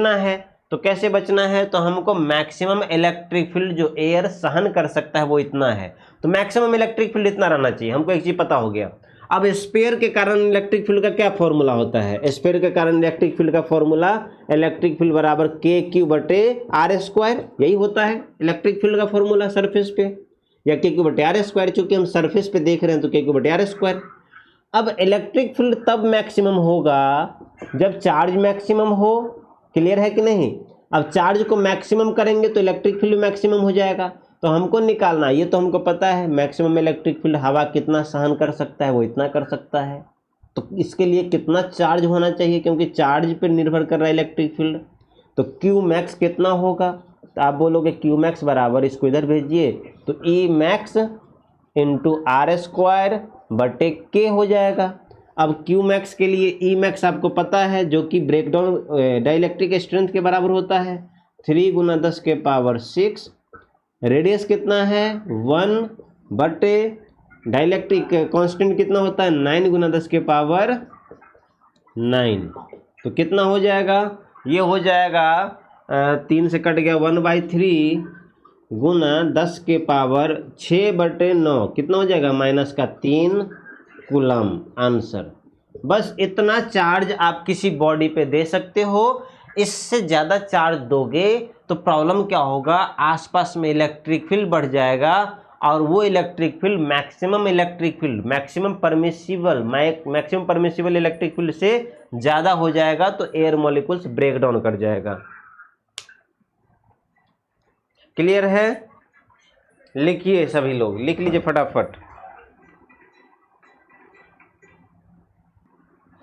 बचना है। तो कैसे बचना है, तो हमको मैक्सिमम इलेक्ट्रिक फील्ड जो एयर सहन कर सकता है वो इतना है, तो मैक्सिमम इलेक्ट्रिक फील्ड इतना रहना चाहिए। हमको एक चीज पता हो गया। अब स्फीयर के कारण इलेक्ट्रिक फील्ड का क्या फॉर्मूला होता है, स्फीयर के कारण इलेक्ट्रिक फील्ड का फॉर्मूला इलेक्ट्रिक फील्ड बराबर KQ/R², यही होता है इलेक्ट्रिक फील्ड का फॉर्मूला सरफेस पे, या KQ/R², चूंकि हम सरफेस पे देख रहे हैं तो KQ/R²। अब इलेक्ट्रिक फील्ड तब मैक्सिमम होगा जब चार्ज मैक्सिमम हो, क्लियर है कि नहीं। अब चार्ज को मैक्सिमम करेंगे तो इलेक्ट्रिक फील्ड मैक्सिमम हो जाएगा। तो हमको निकालना, ये तो हमको पता है मैक्सिमम इलेक्ट्रिक फील्ड हवा कितना सहन कर सकता है, वो इतना कर सकता है। तो इसके लिए कितना चार्ज होना चाहिए, क्योंकि चार्ज पर निर्भर कर रहा है इलेक्ट्रिक फील्ड। तो क्यू मैक्स कितना होगा, तो आप बोलोगे क्यू मैक्स बराबर, इसको इधर भेजिए, तो ई मैक्स इंटू R²/K हो जाएगा। अब क्यू मैक्स के लिए ई मैक्स आपको पता है, जो कि ब्रेकडाउन डाइलेक्ट्रिक स्ट्रेंथ के बराबर होता है 3 × 10⁻⁶। रेडियस कितना है 1 डाइलेक्ट्रिक कांस्टेंट कितना होता है 9 × 10⁹। तो कितना हो जाएगा, ये हो जाएगा 3 से कट गया 1/3 गुना 10⁻⁶/9, कितना हो जाएगा -3 कूलम आंसर। बस इतना चार्ज आप किसी बॉडी पे दे सकते हो। इससे ज़्यादा चार्ज दोगे तो प्रॉब्लम क्या होगा, आसपास में इलेक्ट्रिक फील्ड बढ़ जाएगा, और वो electric field maximum electric field maximum permissible electric field से ज़्यादा हो जाएगा, तो एयर मॉलिक्यूल्स ब्रेक डाउन कर जाएगा। क्लियर है, लिखिए सभी लोग, लिख लीजिए फटाफट,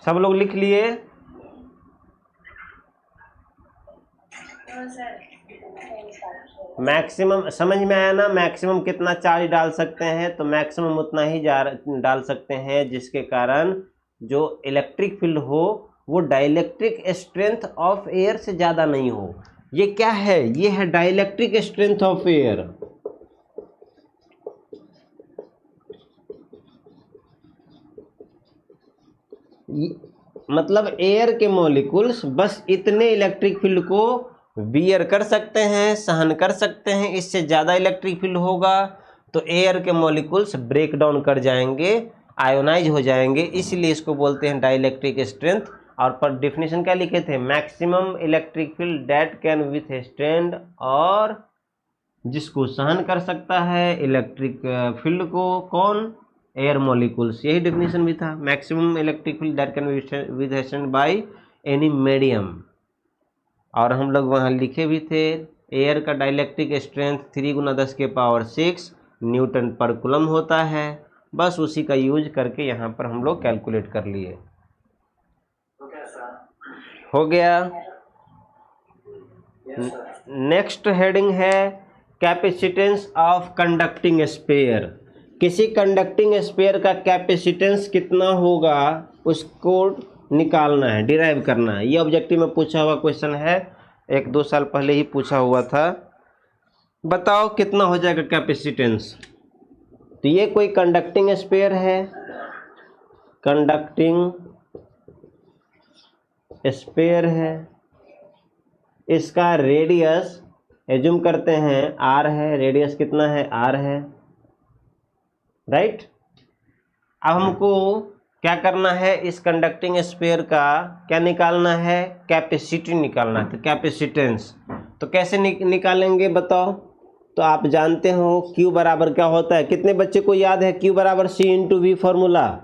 सब लोग लिख लिए। मैक्सिमम समझ में आया ना, मैक्सिमम कितना चार्ज डाल सकते हैं, तो मैक्सिमम उतना ही डाल सकते हैं जिसके कारण जो इलेक्ट्रिक फील्ड हो वो डाइलेक्ट्रिक स्ट्रेंथ ऑफ एयर से ज़्यादा नहीं हो। ये क्या है, ये है डाइलेक्ट्रिक स्ट्रेंथ ऑफ एयर। मतलब एयर के मॉलिक्यूल्स बस इतने इलेक्ट्रिक फील्ड को बियर कर सकते हैं, सहन कर सकते हैं। इससे ज़्यादा इलेक्ट्रिक फील्ड होगा तो एयर के मॉलिक्यूल्स ब्रेक डाउन कर जाएंगे, आयोनाइज हो जाएंगे, इसलिए इसको बोलते हैं डाइलेक्ट्रिक स्ट्रेंथ। और पर डेफिनेशन क्या लिखे थे, maximum electric field that can withstand, और जिसको सहन कर सकता है इलेक्ट्रिक फील्ड को, कौन, एयर मॉलिक्यूल्स। यही डेफिनेशन भी था, maximum electric field that can withstand by any medium. और हम लोग वहाँ लिखे भी थे, एयर का डाइलेक्ट्रिक स्ट्रेंथ 3 × 10⁻⁶ न्यूटन पर कूलम होता है। बस उसी का यूज करके यहाँ पर हम लोग कैलकुलेट कर लिए। हो गया। नेक्स्ट हेडिंग है कैपेसिटेंस ऑफ कंडक्टिंग स्फीयर। किसी कंडक्टिंग स्फीयर का कैपेसिटेंस कितना होगा उसको निकालना है, डिराइव करना है। ये ऑब्जेक्टिव में पूछा हुआ क्वेश्चन है, 1-2 साल पहले ही पूछा हुआ था। बताओ कितना हो जाएगा कैपेसिटेंस। तो ये कोई कंडक्टिंग स्फीयर है, कंडक्टिंग स्फीयर है, इसका रेडियस एज्यूम करते हैं r है, रेडियस कितना है r है, राइट। अब हमको क्या करना है, इस कंडक्टिंग स्फीयर का क्या निकालना है, कैपेसिटी निकालना है। तो कैपेसिटेंस तो कैसे निकालेंगे बताओ। तो आप जानते हो Q बराबर क्या होता है, कितने बच्चे को याद है Q बराबर C/V फॉर्मूला।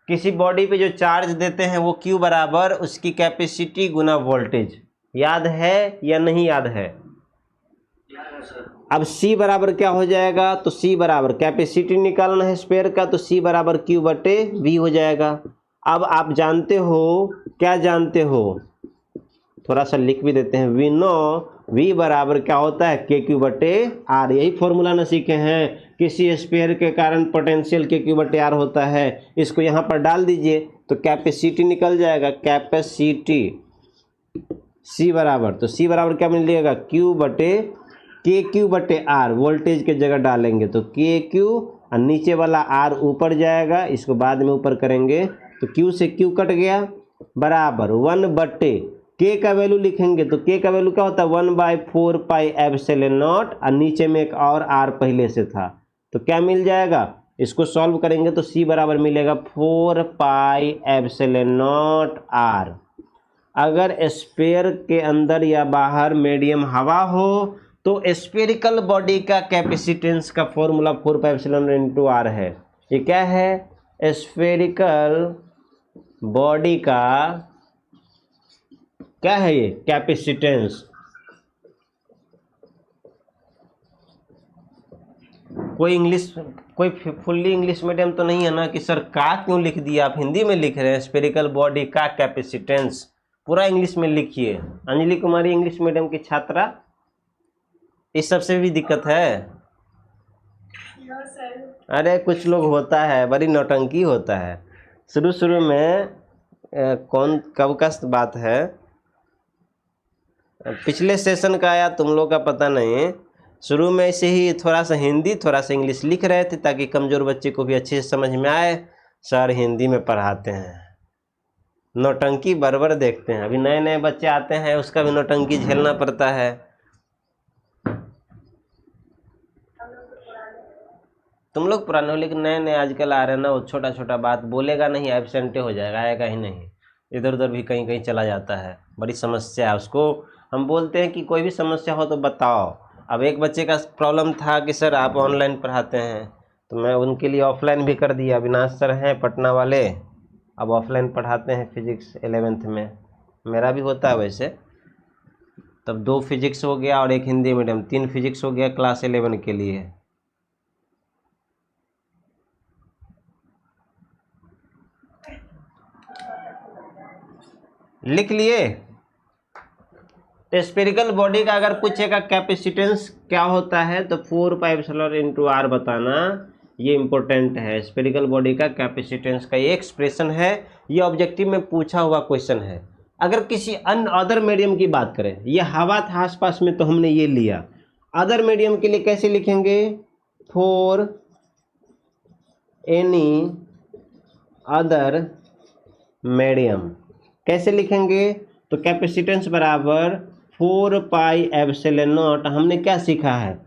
किसी बॉडी पे जो चार्ज देते हैं वो Q बराबर उसकी कैपेसिटी गुना वोल्टेज, याद है या नहीं याद है। अब C बराबर क्या हो जाएगा, तो C बराबर कैपेसिटी निकालना है स्फीयर का, तो C बराबर Q/V हो जाएगा। अब आप जानते हो, क्या जानते हो, थोड़ा सा लिख भी देते हैं, वी नो V बराबर क्या होता है KQ/R। यही फॉर्मूला ना सीखे हैं, किसी स्फीयर के कारण पोटेंशियल KQ/R होता है। इसको यहाँ पर डाल दीजिए तो कैपेसिटी निकल जाएगा, कैपेसिटी C बराबर, तो C बराबर क्या मिलेगा KQ/R। वोल्टेज के जगह डालेंगे तो KQ और नीचे वाला R ऊपर जाएगा, इसको बाद में ऊपर करेंगे तो Q से Q कट गया, बराबर 1/, के का वैल्यू लिखेंगे तो के का वैल्यू क्या होता है 1/4πε0 और नीचे में एक और आर पहले से था, तो क्या मिल जाएगा, इसको सॉल्व करेंगे तो सी बराबर मिलेगा 4πε0 आर। अगर स्फीयर के अंदर या बाहर मीडियम हवा हो तो स्फेरिकल बॉडी का कैपेसिटेंस का फॉर्मूला 4πε0 आर है। ये क्या है, स्फेरिकल बॉडी का क्या है, ये कैपेसिटेंस। कोई फुल्ली इंग्लिश मीडियम तो नहीं है ना कि सर का क्यों लिख दिया, आप हिंदी में लिख रहे हैं, स्फेरिकल बॉडी का कैपेसिटेंस, पूरा इंग्लिश में लिखिए। अंजलि कुमारी इंग्लिश मीडियम की छात्रा, इस सबसे भी दिक्कत है। अरे कुछ लोग होता है, बड़ी नौटंकी होता है शुरू में। कौन कब का बात है, पिछले सेशन का आया, तुम लोग का पता नहीं। शुरू में ऐसे ही थोड़ा सा हिंदी थोड़ा सा इंग्लिश लिख रहे थे ताकि कमज़ोर बच्चे को भी अच्छे से समझ में आए। सर हिंदी में पढ़ाते हैं, नौटंकी बराबर देखते हैं। अभी नए नए बच्चे आते हैं, उसका भी नौटंकी झेलना पड़ता है। तुम लोग पुराने हो, लेकिन नए नए आजकल आ रहे हैं ना, वो छोटा छोटा बात बोलेगा नहीं, एब्सेंटे हो जाएगा, आएगा ही नहीं, इधर उधर भी कहीं कहीं चला जाता है, बड़ी समस्या है। उसको हम बोलते हैं कि कोई भी समस्या हो तो बताओ। अब एक बच्चे का प्रॉब्लम था कि सर आप ऑनलाइन पढ़ाते हैं, तो मैं उनके लिए ऑफलाइन भी कर दिया। अविनाश सर हैं पटना वाले, अब ऑफलाइन पढ़ाते हैं फिजिक्स 11th में, मेरा भी होता है वैसे। तब 2 फिजिक्स हो गया और 1 हिंदी मीडियम, 3 फिजिक्स हो गया क्लास 11 के लिए। लिख लिए। स्फेरिकल बॉडी का अगर पूछेगा कैपेसिटेंस क्या होता है तो 4πε0 बताना, ये इंपॉर्टेंट है। स्फेरिकल बॉडी का कैपेसिटेंस का ये एक्सप्रेशन है, ये ऑब्जेक्टिव में पूछा हुआ क्वेश्चन है। अगर किसी अदर मीडियम की बात करें, ये हवा था आसपास में तो हमने ये लिया। अदर मीडियम के लिए कैसे लिखेंगे, फॉर एनी अदर मीडियम कैसे लिखेंगे, तो कैपेसिटेंस बराबर 4πε0। हमने क्या सीखा है,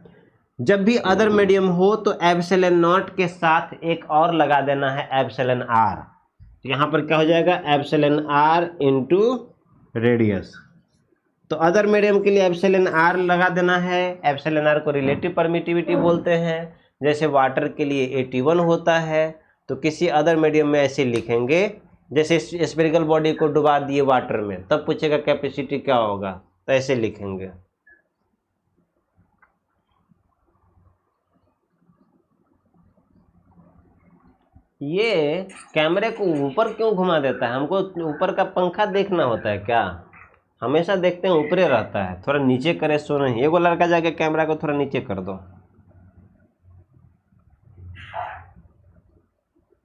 जब भी अदर मीडियम हो तो ε0 के साथ एक और लगा देना है εr। तो यहाँ पर क्या हो जाएगा, εr इंटू रेडियस। तो अदर मीडियम के लिए εr लगा देना है। εr को रिलेटिव परमिटिविटी बोलते हैं, जैसे वाटर के लिए 81 होता है। तो किसी अदर मीडियम में ऐसे लिखेंगे, जैसे स्फेरिकल बॉडी को डुबा दिए वाटर में, तब पूछेगा कैपेसिटी क्या होगा, तो ऐसे लिखेंगे। ये कैमरे को ऊपर क्यों घुमा देता है, हमको ऊपर का पंखा देखना होता है क्या, हमेशा देखते हैं ऊपरे रहता है, थोड़ा नीचे करे सो नहीं। एगो लड़का जाके कैमरा को थोड़ा नीचे कर दो,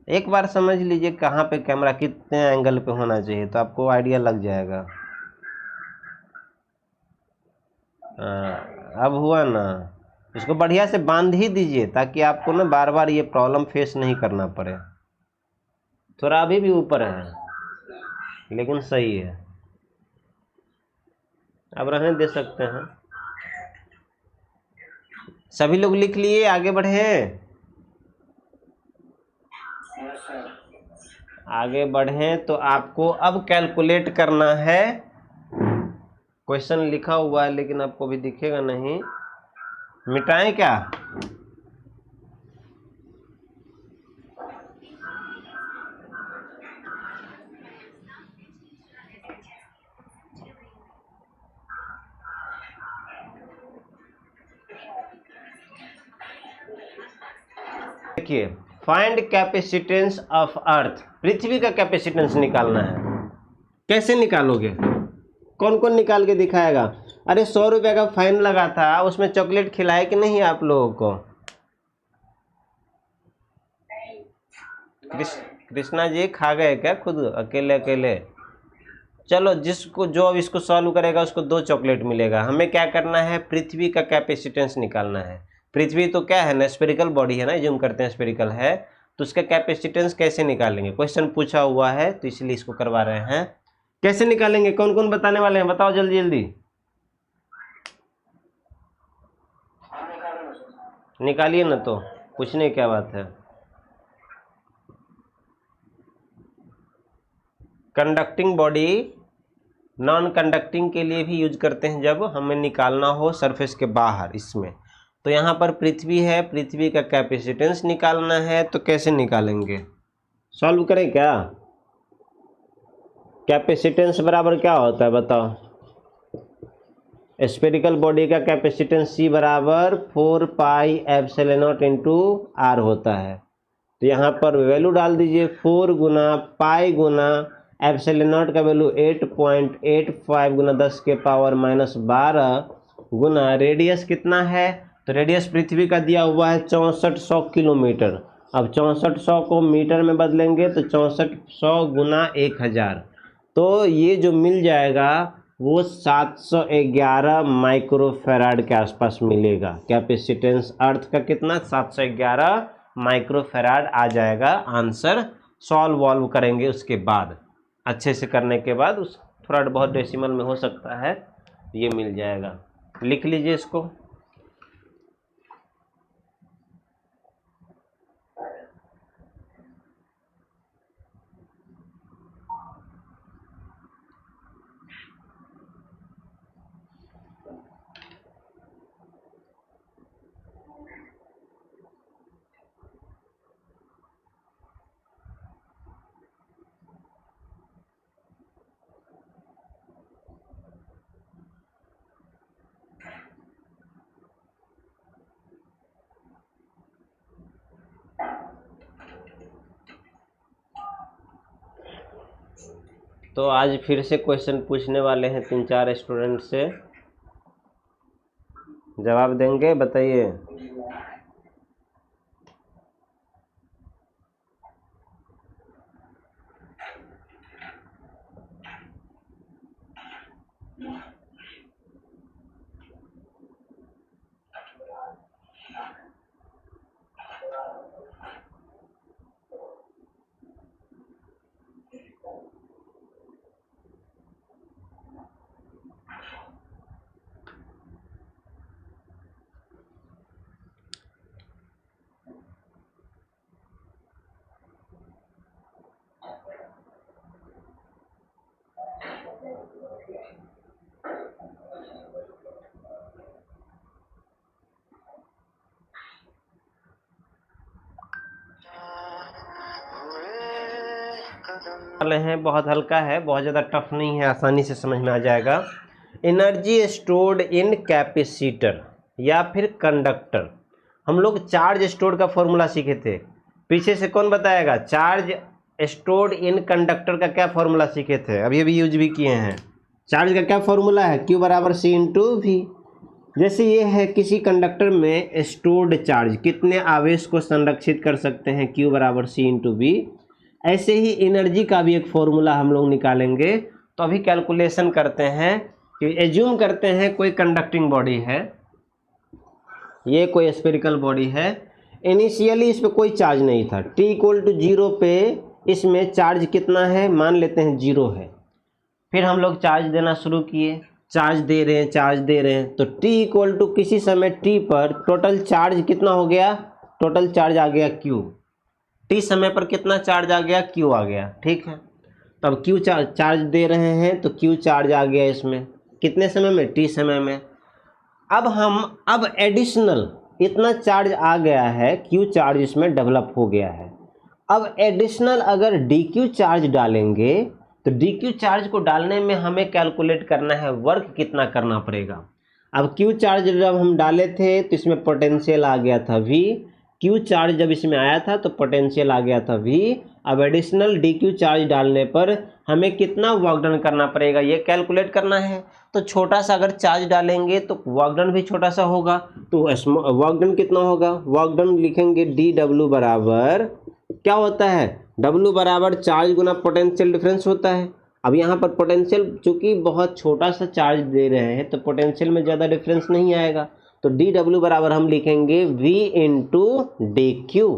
एक बार समझ लीजिए कहाँ पे कैमरा कितने एंगल पे होना चाहिए, तो आपको आइडिया लग जाएगा। अब हुआ ना, इसको बढ़िया से बांध ही दीजिए ताकि आपको ना बार बार ये प्रॉब्लम फेस नहीं करना पड़े। थोड़ा अभी भी ऊपर है लेकिन सही है, अब रहने दे सकते हैं। सभी लोग लिख लिए, आगे बढ़े, आगे बढ़ें। तो आपको अब कैलकुलेट करना है, क्वेश्चन लिखा हुआ है लेकिन आपको भी दिखेगा नहीं, मिटाएं क्या, देखिए फाइंड कैपेसिटेंस ऑफ अर्थ, पृथ्वी का कैपेसिटेंस निकालना है। कैसे निकालोगे, कौन कौन निकाल के दिखाएगा। अरे 100 रुपये का फाइन लगा था, उसमें चॉकलेट खिलाए कि नहीं आप लोगों को, कृष्णा जी खा गए क्या खुद अकेले अकेले। चलो जिसको जो अब इसको सॉल्व करेगा उसको 2 चॉकलेट मिलेगा। हमें क्या करना है, पृथ्वी का कैपेसिटेंस निकालना है। पृथ्वी तो क्या है ना, स्फेरिकल बॉडी है ना, जूम करते हैं स्फेरिकल है, तो उसका कैपेसिटेंस कैसे निकालेंगे, क्वेश्चन पूछा हुआ है तो इसलिए इसको करवा रहे हैं। कैसे निकालेंगे, कौन कौन बताने वाले हैं, बताओ जल्दी जल्दी। निकालिए ना, तो पूछने क्या बात है। कंडक्टिंग बॉडी नॉन कंडक्टिंग के लिए भी यूज करते हैं जब हमें निकालना हो सरफेस के बाहर। इसमें तो यहाँ पर पृथ्वी है, पृथ्वी का कैपेसिटेंस निकालना है, तो कैसे निकालेंगे, सॉल्व करें क्या। कैपेसिटेंस बराबर क्या होता है बताओ। स्फेरिकल बॉडी का कैपेसिटेंस C बराबर 4 pi epsilon not into R होता है। तो यहाँ पर वैल्यू डाल दीजिए, 4 गुना पाई गुना एप्सिलॉन नॉट का वैल्यू 8.85 गुना 10 के पावर -12 गुना रेडियस कितना है, तो रेडियस पृथ्वी का दिया हुआ है 6400 किलोमीटर। अब 6400 को मीटर में बदलेंगे तो 6400 गुना 1000, तो ये जो मिल जाएगा वो 711 माइक्रोफैराड के आसपास मिलेगा। कैपेसिटेंस अर्थ का कितना, 711 माइक्रोफैराड आ जाएगा आंसर। सॉल्व वॉल्व करेंगे उसके बाद, अच्छे से करने के बाद, उस थोड़ा बहुत डेसिमल में हो सकता है, ये मिल जाएगा। लिख लीजिए इसको। तो आज फिर से क्वेश्चन पूछने वाले हैं 3-4 स्टूडेंट से, जवाब देंगे, बताइए। वाले हैं, बहुत हल्का है, बहुत ज़्यादा टफ नहीं है, आसानी से समझ में आ जाएगा। एनर्जी स्टोर्ड इन कैपेसिटर या फिर कंडक्टर। हम लोग चार्ज स्टोर्ड का फॉर्मूला सीखे थे, पीछे से कौन बताएगा। चार्ज स्टोर्ड इन कंडक्टर का क्या फॉर्मूला सीखे थे, अभी अभी यूज भी किए हैं। चार्ज का क्या फॉर्मूला है, Q बराबर C इंटू V। जैसे ये है किसी कंडक्टर में स्टोर्ड चार्ज, कितने आवेश को संरक्षित कर सकते हैं, Q बराबर C इंटू V। ऐसे ही एनर्जी का भी एक फॉर्मूला हम लोग निकालेंगे। तो अभी कैलकुलेशन करते हैं कि एज्यूम करते हैं कोई कंडक्टिंग बॉडी है, ये कोई स्फेरिकल बॉडी है, इनिशियली इस पर कोई चार्ज नहीं था, t = 0 पे इसमें चार्ज कितना है, मान लेते हैं 0 है। फिर हम लोग चार्ज देना शुरू किए, चार्ज दे रहे हैं, चार्ज दे रहे हैं, तो t किसी समय t पर टोटल चार्ज कितना हो गया, टोटल चार्ज आ गया Q। टी समय पर कितना चार्ज आ गया, Q आ गया, ठीक है। तो अब Q चार्ज दे रहे हैं तो Q चार्ज आ गया इसमें, कितने समय में, T समय में। अब एडिशनल इतना चार्ज आ गया है, Q चार्ज इसमें डेवलप हो गया है। अब एडिशनल अगर DQ चार्ज डालेंगे तो DQ चार्ज को डालने में हमें कैलकुलेट करना है वर्क कितना करना पड़ेगा। अब Q चार्ज जब हम डाले थे तो इसमें पोटेंशियल आ गया था V, Q चार्ज जब इसमें आया था तो पोटेंशियल आ गया था V। अब एडिशनल DQ चार्ज डालने पर हमें कितना वर्क डन करना पड़ेगा ये कैलकुलेट करना है। तो छोटा सा अगर चार्ज डालेंगे तो वर्क डन भी छोटा सा होगा, तो वर्क डन कितना होगा, वर्क डन लिखेंगे dW बराबर क्या होता है, W बराबर चार्ज गुना पोटेंशियल डिफरेंस होता है। अब यहाँ पर पोटेंशियल चूंकि बहुत छोटा सा चार्ज दे रहे हैं तो पोटेंशियल में ज़्यादा डिफरेंस नहीं आएगा, तो dW बराबर हम लिखेंगे V into D Q.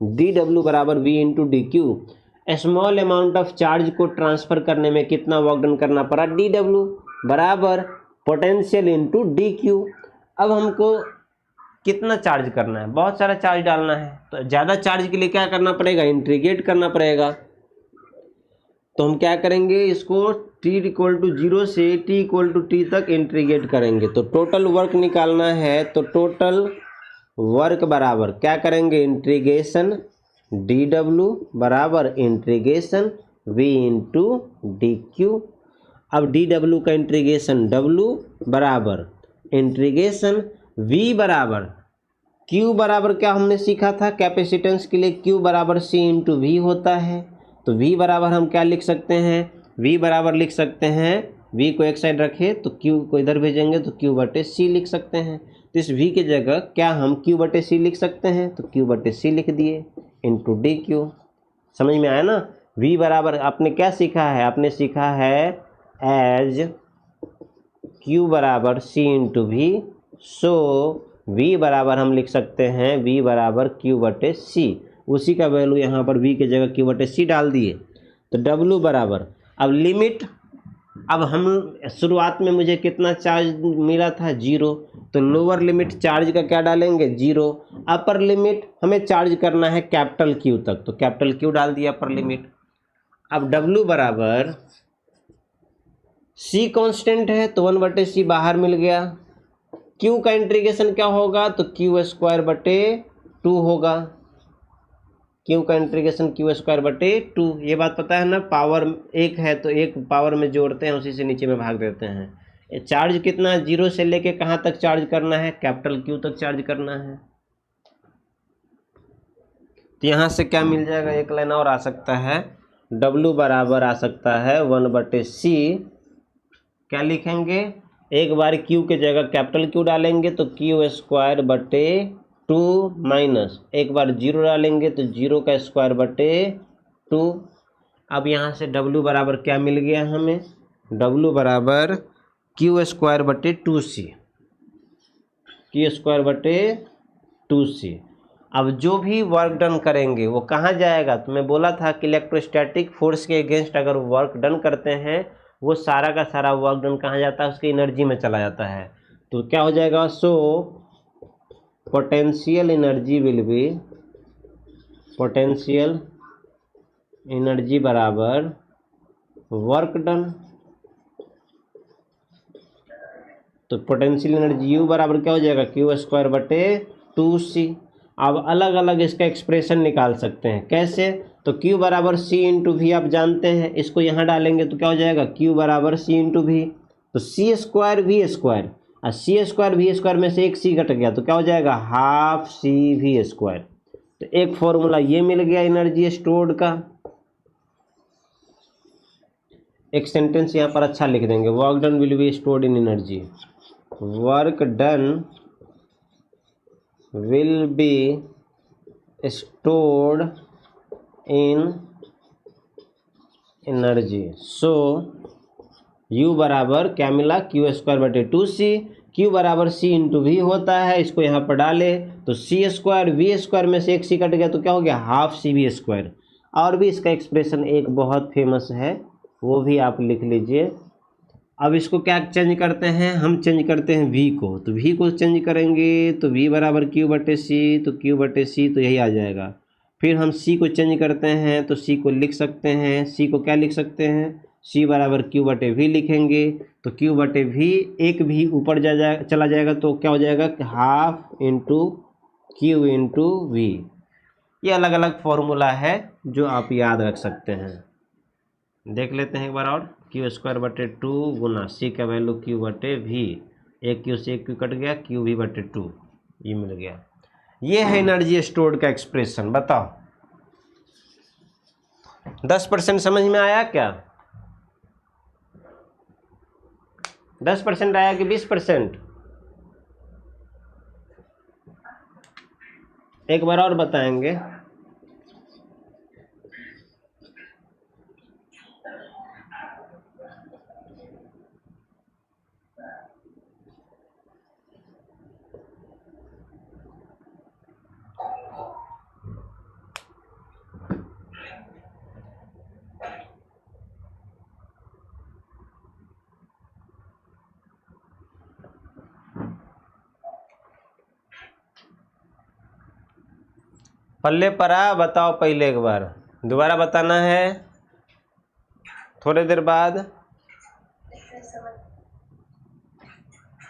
dW बराबर V into D Q. Small amount of charge को ट्रांसफर करने में कितना वर्क डन करना पड़ा, dw बराबर पोटेंशियल इंटू dq। अब हमको कितना चार्ज करना है, बहुत सारा चार्ज डालना है, तो ज़्यादा चार्ज के लिए क्या करना पड़ेगा, इंटीग्रेट करना पड़ेगा। तो हम क्या करेंगे, इसको t इक्वल टू 0 से t इक्वल टू t तक इंटीग्रेट करेंगे। तो टोटल वर्क निकालना है, तो टोटल वर्क बराबर क्या करेंगे, इंटीग्रेशन dw बराबर इंटीग्रेशन v इंटू dq। अब dw का इंटीग्रेशन w बराबर इंटीग्रेशन v बराबर q बराबर क्या हमने सीखा था कैपेसिटेंस के लिए, q बराबर c इंटू वी होता है। तो v बराबर हम क्या लिख सकते हैं, v बराबर लिख सकते हैं, v को एक साइड रखे तो q को इधर भेजेंगे तो q बटे c लिख सकते हैं। तो इस v की जगह क्या हम q बटे c लिख सकते हैं, तो q बटे c लिख दिए इंटू dq। समझ में आया ना। v बराबर आपने क्या सीखा है, आपने सीखा है एज q बराबर c into V. So v बराबर हम लिख सकते हैं v बराबर q बटे c। उसी का वैल्यू यहाँ पर v की जगह q बटे c डाल दिए। तो w बराबर, अब लिमिट, अब हम शुरुआत में मुझे कितना चार्ज मिला था, 0। तो लोअर लिमिट चार्ज का क्या डालेंगे, 0। अपर लिमिट हमें चार्ज करना है कैपिटल Q तक, तो कैपिटल Q डाल दिया अपर लिमिट। अब W बराबर C कांस्टेंट है तो 1/c बाहर मिल गया। Q का इंटीग्रेशन क्या होगा, तो q स्क्वायर बटे 2 होगा। Q का इंटीग्रेशन q स्क्वायर बटे 2, ये बात पता है ना। पावर एक है तो एक पावर में जोड़ते हैं, उसी से नीचे में भाग देते हैं। चार्ज कितना है, 0 से लेके कहाँ तक चार्ज करना है, कैपिटल Q तक चार्ज करना है। तो यहाँ से क्या मिल जाएगा, एक लाइन और आ सकता है, W बराबर आ सकता है 1/c। क्या लिखेंगे, एक बार Q के जगह कैपिटल Q डालेंगे तो q स्क्वायर बटे 2 माइनस एक बार 0 डालेंगे तो 0 का स्क्वायर बटे 2। अब यहाँ से W बराबर क्या मिल गया हमें, W बराबर q स्क्वायर बटे 2c, q स्क्वायर बटे 2c। अब जो भी वर्क डन करेंगे वो कहाँ जाएगा, तो मैं बोला था कि इलेक्ट्रोस्टैटिक फोर्स के अगेंस्ट अगर वर्क डन करते हैं वो सारा का सारा वर्क डन कहाँ जाता है, उसकी एनर्जी में चला जाता है। तो क्या हो जाएगा, so potential energy will be, potential energy बराबर वर्क डन। तो पोटेंशियल एनर्जी U बराबर क्या हो जाएगा, q स्क्वायर बटे 2c। अब अलग अलग इसका एक्सप्रेशन निकाल सकते हैं, कैसे, तो q बराबर c इंटू वी आप जानते हैं, इसको यहाँ डालेंगे तो क्या हो जाएगा, q बराबर c इंटू वी। तो c स्क्वायर वी स्क्वायर, और c स्क्वायर वी स्क्वायर में से एक c घट गया तो क्या हो जाएगा, हाफ c वी स्क्वायर। तो एक फॉर्मूला ये मिल गया एनर्जी स्टोर्ड का। एक सेंटेंस यहाँ पर अच्छा लिख देंगे, work done will be stored in energy, work done will be stored in energy। So U बराबर क्या मिला, q स्क्वायर बटे 2c, q बराबर c इंटू वी होता है, इसको यहाँ पर डाले तो c स्क्वायर वी स्क्वायर में से एक c कट गया तो क्या हो गया, हाफ सी वी स्क्वायर। और भी इसका एक्सप्रेशन एक बहुत फेमस है, वो भी आप लिख लीजिए। अब इसको क्या चेंज करते हैं, हम चेंज करते हैं v को, तो v को चेंज करेंगे तो v बराबर q बटे c, तो q बटे c तो यही आ जाएगा। फिर हम c को चेंज करते हैं तो c को लिख सकते हैं, c को क्या लिख सकते हैं, c बराबर q बटे v लिखेंगे, तो q बटे v एक भी ऊपर चला जाएगा तो क्या हो जाएगा, half into q into V. ये अलग अलग फॉर्मूला है जो आप याद रख सकते हैं। देख लेते हैं एक बार और, q स्क्वायर बटे 2 गुना c का वैल्यू q बटे v, एक q से एक q कट गया, q v बटे 2 ये मिल गया। ये है एनर्जी स्टोर्ड का एक्सप्रेशन। बताओ 10% समझ में आया क्या, 10% आया कि 20%, एक बार और बताएंगे। पल्ले पड़ा, बताओ पहले एक बार, दोबारा बताना है थोड़ी देर बाद।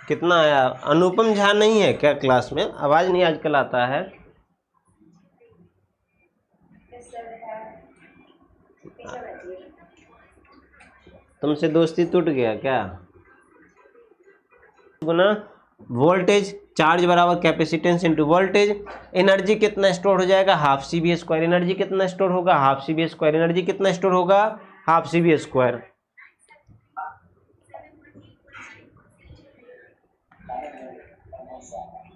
कितना आया? अनुपम झा नहीं है क्या क्लास में? आवाज नहीं आजकल आता है। तुमसे दोस्ती टूट गया क्या? गुना वोल्टेज, चार्ज बराबर कैपेसिटेंस इनटू वोल्टेज। एनर्जी कितना स्टोर हो जाएगा? Half C V square. Energy कितना स्टोर होगा? Half C V square. Energy कितना स्टोर होगा? Half C V square.